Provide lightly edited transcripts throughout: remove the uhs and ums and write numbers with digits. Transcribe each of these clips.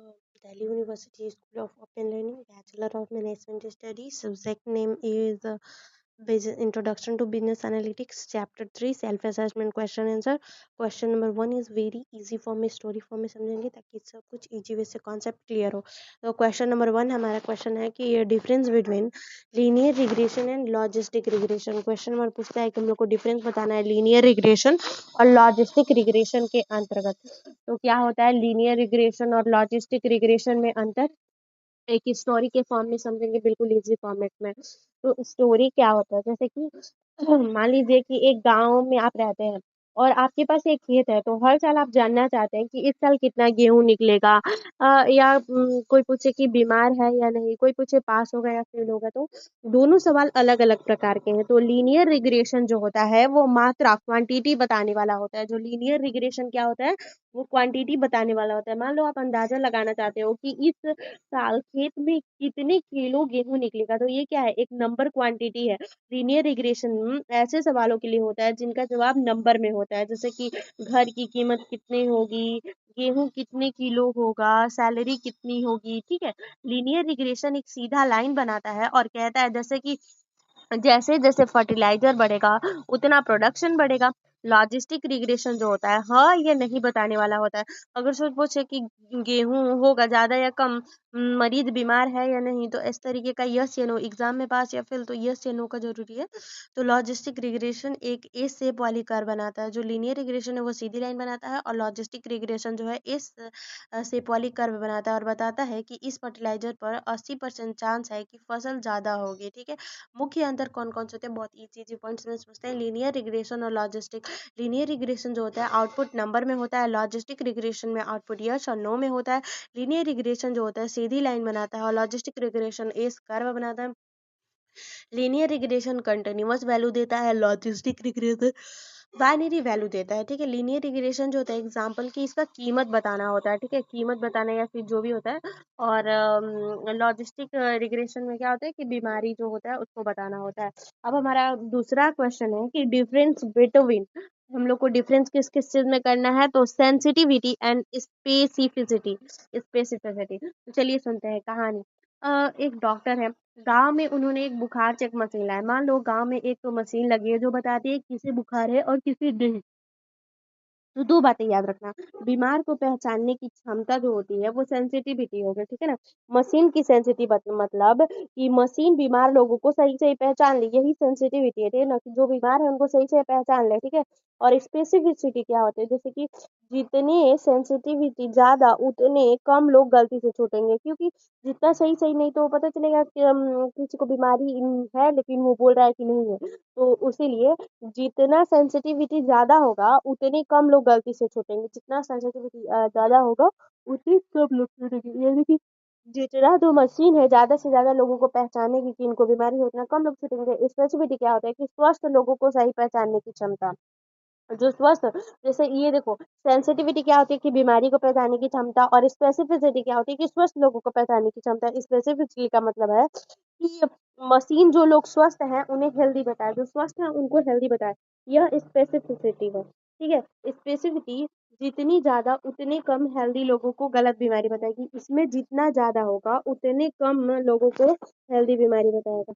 Delhi University School of Open Learning, Bachelor of Management Studies. Subject name is Introduction to Business Analytics, Chapter 3, Self-Assessment Question Answer. Question number 1 is very easy form में, story form में समझेंगे ताकि सब कुछ easy way से concept clear हो. तो question number 1 हमारा क्वेश्चन है कि difference between linear regression and logistic regression. Question number पूछता है कि हम लोग को डिफरेंस बताना है लीनियर रिग्रेशन और लॉजिस्टिक रिग्रेशन के अंतर्गत. तो क्या होता है लीनियर रिग्रेशन और लॉजिस्टिक रिग्रेशन में अंतर? एक स्टोरी के फॉर्म में समझेंगे, बिल्कुल इजी फॉर्मेट में. तो स्टोरी क्या होता है, जैसे कि मान लीजिए कि एक गांव में आप रहते हैं और आपके पास एक खेत है, तो हर साल आप जानना चाहते हैं कि इस साल कितना गेहूं निकलेगा. या कोई पूछे कि बीमार है या नहीं, कोई पूछे पास होगा या फेल होगा. तो दोनों सवाल अलग अलग प्रकार के हैं. तो लीनियर रिग्रेशन जो होता है वो मात्रा क्वांटिटी बताने वाला होता है. जो लीनियर रिग्रेशन क्या होता है, वो क्वांटिटी बताने वाला होता है. मान लो आप अंदाजा लगाना चाहते हो कि इस साल खेत में कितने किलो गेहूं निकलेगा, तो ये क्या है, एक नंबर क्वांटिटी है. लीनियर रिग्रेशन ऐसे सवालों के लिए होता है जिनका जवाब नंबर में होता है, जैसे कि घर की कीमत कितनी होगी, गेहूं कितने किलो होगा, सैलरी कितनी होगी. ठीक है. लीनियर रिग्रेशन एक सीधा लाइन बनाता है और कहता है जैसे कि जैसे जैसे फर्टिलाइजर बढ़ेगा उतना प्रोडक्शन बढ़ेगा. लॉजिस्टिक रिग्रेशन जो होता है हाँ ये नहीं बताने वाला होता है. अगर सोच पूछे कि गेहूं होगा ज्यादा या कम, मरीज बीमार है या नहीं, तो इस तरीके का यस या नो, एग्जाम में पास या फेल, तो यस या नो का जरूरी है. तो लॉजिस्टिक रिग्रेशन एक एस शेप वाली कर्व बनाता है. जो लीनियर रिग्रेशन है वो सीधी लाइन बनाता है, और लॉजिस्टिक रिग्रेशन जो है एस शेप वाली कर्व बनाता है और बताता है कि इस फर्टिलाइजर पर 80% चांस है कि फसल ज्यादा होगी. ठीक है. मुख्य अंतर कौन कौन से होते हैं, बहुत इजी इजी पॉइंट्स में समझते हैं. लीनियर रिग्रेशन और लॉजिस्टिक. लीनियर रिग्रेशन जो होता है आउटपुट नंबर में होता है, लॉजिस्टिक रिग्रेशन में आउटपुट यस और नो में होता है. लीनियर रिग्रेशन जो होता है सीधी लाइन बनाता है और लॉजिस्टिक रिग्रेशन एस कर्व बनाता है. लीनियर रिग्रेशन कंटिन्यूअस वैल्यू देता है, लॉजिस्टिक रिग्रेशन बाइनरी वैल्यू देता है. ठीक है. लीनियर रिग्रेशन जो होता है एग्जांपल की इसका कीमत बताना होता है. ठीक है. कीमत बताना या फिर जो भी होता है. और लॉजिस्टिक रिग्रेशन में क्या होता है कि बीमारी जो होता है उसको बताना होता है. अब हमारा दूसरा क्वेश्चन है कि डिफरेंस बिटवीन, हम लोग को डिफरेंस किस किस चीज में करना है, तो सेंसिटिविटी एंड स्पेसिफिसिटी. स्पेसिफिसिटी तो चलिए सुनते हैं कहानी. एक डॉक्टर है, गाँव में उन्होंने एक बुखार चेक मशीन लाया. मान लो गाँव में एक तो मशीन लगी है जो बताती है किसे बुखार है और किसे नहीं. तो दो बातें याद रखना. बीमार को पहचानने की क्षमता जो होती है वो सेंसिटिविटी हो गई. ठीक है ना. मशीन की सेंसिटिव मतलब कि मशीन बीमार लोगों को सही सही पहचान ले, यही सेंसिटिविटी है. ठीक है ना, कि जो बीमार है उनको सही से पहचान ले. ठीक है. और स्पेसिफिसिटी क्या होती है, जैसे कि जितने सेंसिटिविटी ज्यादा उतने कम लोग गलती से छूटेंगे, क्योंकि जितना सही सही नहीं तो पता चलेगा कि किसी को बीमारी है लेकिन वो बोल रहा है कि नहीं है. तो इसीलिए जितना सेंसिटिविटी ज्यादा होगा उतने कम लोग गलती से छूटेंगे, जितना सेंसिटिविटी ज्यादा होगा उतने कम लोग छूटेंगे. यानी कि जितना तो मशीन है ज्यादा से ज्यादा लोगों को पहचाने की कि इनको बीमारी है, उतना कम लोग छूटेंगे. स्पेसिफिटी क्या होता है कि स्वस्थ लोगों को सही पहचानने की क्षमता. जो स्वस्थ, जैसे ये देखो, सेंसिटिविटी क्या होती है कि बीमारी को पहचानने की क्षमता, और स्पेसिफिसिटी क्या होती है कि स्वस्थ लोगों को पहचानने की क्षमता. स्पेसिफिसिटी का मतलब है कि मशीन जो लोग स्वस्थ हैं उन्हें हेल्दी बताए, जो स्वस्थ हैं उनको हेल्दी बताए. यह स्पेसिफिसिटी है. ठीक है. स्पेसिफिटी जितनी ज्यादा उतने कम हेल्दी लोगों को गलत बीमारी बताएगी, इसमें जितना ज्यादा होगा उतने कम लोगों को हेल्दी बीमारी बताएगा.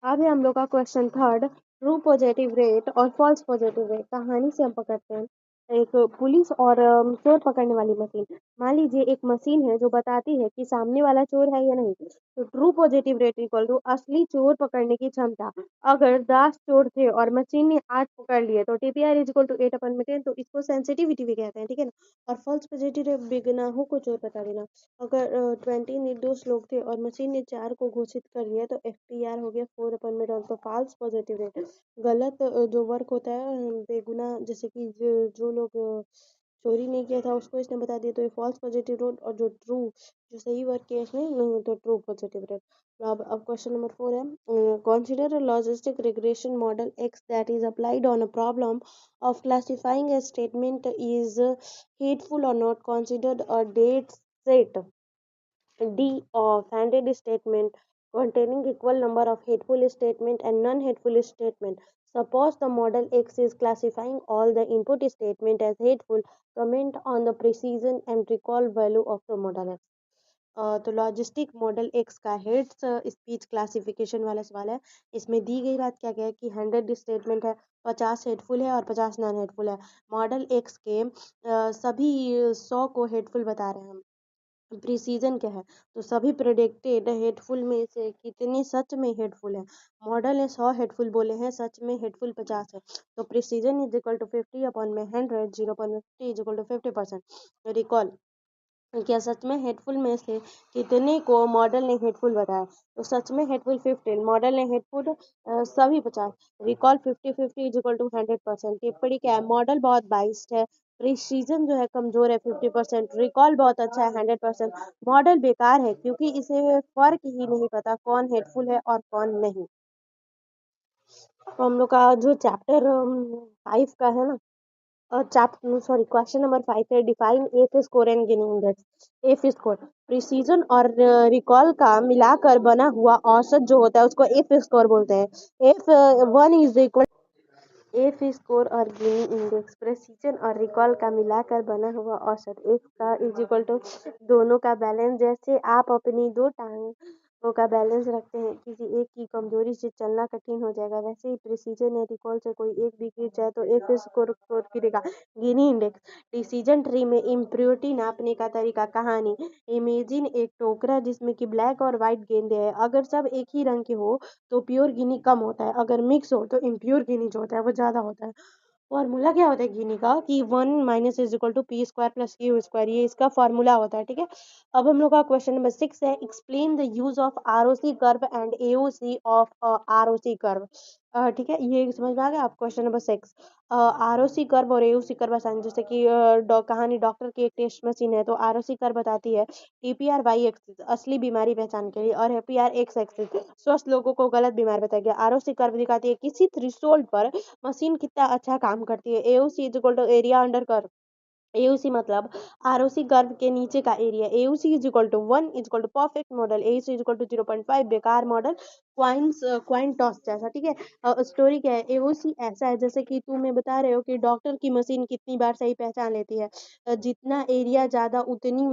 अब है हम लोग का question third. True positive rate और फॉल्स पॉजिटिव रेट. कहानी से हम पकड़ते हैं. एक पुलिस और चोर पकड़ने वाली मशीन. मान लीजिए एक मशीन है जो बताती है कि सामने वाला चोर है या नहीं. तो true positive rate equal to असली चोर पकड़ने की क्षमता. अगर 10 चोर थे और मशीन ने 8 पकड़ लिए तो टीपीआर इज इक्वल टू 8/10. तो इसको सेंसिटिविटी भी कहते हैं. ठीक है ना. और फॉल्स पॉजिटिव रेट बेगुनाहों को चोर बता देना. अगर 20 निर्दोष लोग थे और मशीन ने 4 को घोषित कर लिया तो एफटीआर हो गया 4/12. तो फॉल्स पॉजिटिव रेट गलत जो वर्क होता है बेगुनाह, जैसे कि जो लोग चोरी नहीं किया था उसको इसने बता दिया, तो ये फॉल्स पॉजिटिव रेट. और जो ट्रू, जो सही वर्क किया इसने नहीं, तो ट्रू पॉजिटिव रेट. अब क्वेश्चन नंबर 4 है. Consider a logistic regression model x that is applied on a problem of classifying a statement is hateful or not. Considered a date set D of handed statement containing equal number of hateful statement and non-hateful statement. Suppose the model X is classifying all the input statement as hateful. Comment on the precision and recall value of the model X. तो logistic model x का heads speech classification वाला सवाल है। इसमें दी गई बात क्या क्या है कि 100 स्टेटमेंट है, 50 हेडफुल है और 50 नॉन हेडफुल है। मॉडल एक्स के सभी 100 को हेडफुल बता रहे हैं हम। प्रिसीजन क्या है, तो सभी प्रेडिक्टेड हेडफुल में से कितने सच में हेडफुल है। मॉडल ने 100 हेडफुल बोले हैं, सच में हेडफुल 50 है। तो precision is equal to 50 upon में 100, 0.50 इज इक्वल टू 50%। रिकॉल, क्या सच में हेडफुल में से कितने को मॉडल ने हेडफुल बताया, तो सच में हेडफुल 15, मॉडल ने हेडफुल सभी 50। Recall 50-50 is equal to 100%। टिप्पणी क्या है, मॉडल बहुत बाइस्ड है, प्रिसीजन जो है कमजोर है 50%, रिकॉल बहुत अच्छा है 100%, मॉडल बेकार है क्योंकि इसे फर्क ही नहीं पता कौन हेडफुल है और कौन नहीं। तो हम लोग का जो चैप्टर 5 का है ना, चैप्टर सॉरी क्वेश्चन नंबर 5 है, define F score and Gini index. F score precision और रिकॉल का मिलाकर बना हुआ औसत जो होता है उसको एफ स्कोर बोलते हैं। F 1 is equal, F score और गिनी इंडेक्स प्रेसिजन और रिकॉल का मिलाकर बना हुआ औसत। एफ का इज इक्वल टू दोनों का बैलेंस। जैसे आप अपनी दो टांगों का बैलेंस रखते हैं, किसी एक की कमजोरी से चलना कठिन हो जाएगा, वैसे ही प्रेसिजन या रिकॉल से कोई एक भी गिर जाए तो एफ स्कोर स्कोर गिरेगा। गिनी इंडेक्स डिसीजन ट्री में इम्प्योरिटी नापने का तरीका। कहानी, इमेजिन एक टोकरा जिसमें कि ब्लैक और व्हाइट गेंदे हैं, अगर सब एक ही रंग के हो तो प्योर गिनी कम होता है, अगर मिक्स हो तो इम्प्योर गिनी जो होता है वो ज़्यादा होता है। फॉर्मूला क्या होता है गिनी का कि 1 minus is equal to P square plus Q square, ये इसका फॉर्मूला होता है। ठीक है, अब हम लोग का क्वेश्चन नंबर 6 है, explain the use of R O C curve and A O C of R O C curve. ठीक है, ये समझ में आ गया आप। Question number 6, R O C curve और ए ओ सी कर्व आसान, जैसे कि कहानी डॉक्टर की एक टेस्ट मशीन है, तो आर ओ सी कर्व बताती है टीपीआर वाई एक्सिस असली बीमारी पहचान के लिए और एपीआर एक्स एक्सिस स्वस्थ लोगों को गलत बीमार बताया गया। आर ओ सी कर्व दिखाती है किसी थ्रेशोल्ड पर मशीन कितना अच्छा काम करती है। AOC is equal to area under curve. AUC मतलब आरओसी कर्व के नीचे का एरिया। AUC is equal to 1 is equal to perfect model, AUC is equal to 0.5 बेकार मॉडल, क्वाइन टॉस जैसा। ठीक है, स्टोरी क्या है, एओसी ऐसा है जैसे कि तुम्हें बता रहे हो कि डॉक्टर की मशीन कितनी बार सही पहचान लेती है, जितना एरिया ज्यादा उतनी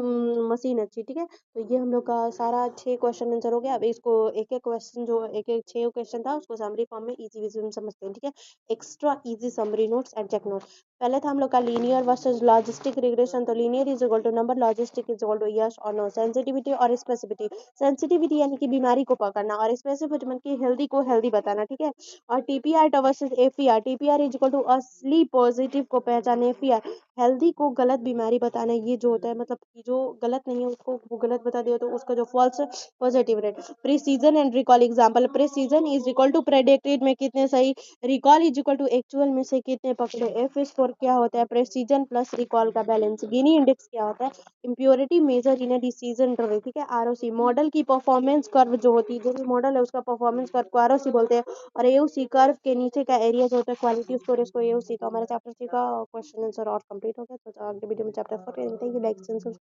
मशीन अच्छी। ठीक है, तो ये हम लोग का सारा 6 क्वेश्चन आंसर हो गया। अब इसको एक एक क्वेश्चन जो एक एक 6 क्वेश्चन था उसको समरी फॉर्म में इजी वे में समझते हैं। ठीक है, extra easy summary notes and check note. पहले था हम लोग का लीनियर वर्सेस लॉजिस्टिक रिग्रेशन, तो linear is equal to number, logistic is equal to yes और नो। सेंसिटिविटी और स्पेसिफिटी, सेंसिटिविटी यानी कि बीमारी को पकड़ना और स्पेसिफिटी मतलब कि हेल्दी को हेल्दी बताना। ठीक है, और TPR versus FER, TPR is equal to असली पॉजिटिव को पहचाने, एफईआर हेल्दी को गलत बीमारी बताना। ये जो होता है मतलब कि जो गलत नहीं है उसको वो गलत बता दिया तो उसका जो false positive rate. Precision and recall example, precision is equal to predicted में कितने सही, recall is equal to actual में से कितने पकड़े। एफ स्कोर क्या होता है, प्रेसिजन प्लस रिकॉल का बैलेंस। गिनी इंडेक्स क्या होता है, impurity measure in decision tree. ठीक है, आरओसी मॉडल की परफॉर्मेंस कर्व जो होती है, जो भी मॉडल है उसका परफॉर्मेंस कर्व को आरओसी बोलते हैं, और एओसी कर्व के नीचे का एरिया जो होता है क्वालिटी स्कोर, इसको एओसी। तो हमारा चैप्टर 3 का क्वेश्चन आंसर और कंप्लीट हो गया। तो अगले वीडियो में चैप्टर 4 लाइक